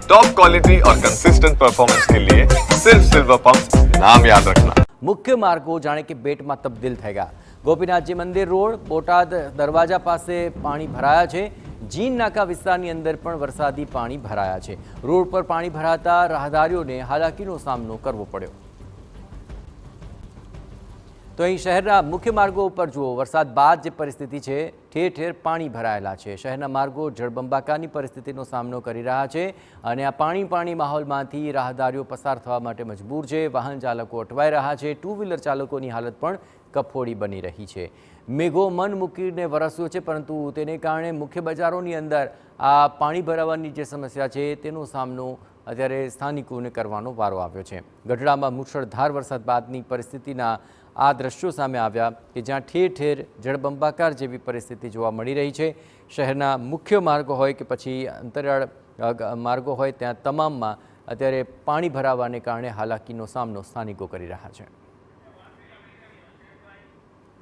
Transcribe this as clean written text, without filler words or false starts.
Top quality और consistent performance के लिए सिर्फ सिल्वर पंप नाम याद रखना। मुख्य मार्गो जाने के बेटમાં તબદીલ થઈ ગયા। ગોપીનાથજી મંદિર રોડ બોટાદ દરવાજા પાસે પાણી ભરાયા છે। જીન નાકા વિસ્તારની અંદર પણ વરસાદી પાણી ભરાયા છે। રોડ પર પાણી ભરાતા રાહદારીઓને હાલાકીનો સામનો કરવો પડ્યો। તો અહીં શહેરના મુખ્ય માર્ગો ઉપર જુઓ વરસાદ બાદ જે પરિસ્થિતિ છે ઠેર ઠેર પાણી ભરાયેલા છે। શહેરના માર્ગો જળબંબાકારની પરિસ્થિતિનો સામનો કરી રહ્યા છે અને આ પાણી માહોલમાંથી રાહદારીઓ પસાર થવા માટે મજબૂર છે। વાહન ચાલકો અટવાઈ રહ્યા છે। ટુ વ્હીલર ચાલકોની હાલત પણ કફોડી બની રહી છે। મેઘો મન મૂકીને વરસ્યો છે પરંતુ તેને કારણે મુખ્ય બજારોની અંદર આ પાણી ભરાવાની જે સમસ્યા છે તેનો સામનો અત્યારે સ્થાનિકોને કરવાનો વારો આવ્યો છે। ગઢડામાં મુશળધાર વરસાદ બાદની પરિસ્થિતિના આ દ્રશ્યો સામે આવ્યા કે જ્યાં ઠેર ઠેર જળબંબાકાર જેવી પરિસ્થિતિ જોવા મળી રહી છે। શહેરના મુખ્ય માર્ગો હોય કે પછી અંતરિયાળ માર્ગો હોય ત્યાં તમામમાં અત્યારે પાણી ભરાવાને કારણે હાલાકીનો સામનો સ્થાનિકો કરી રહ્યા છે।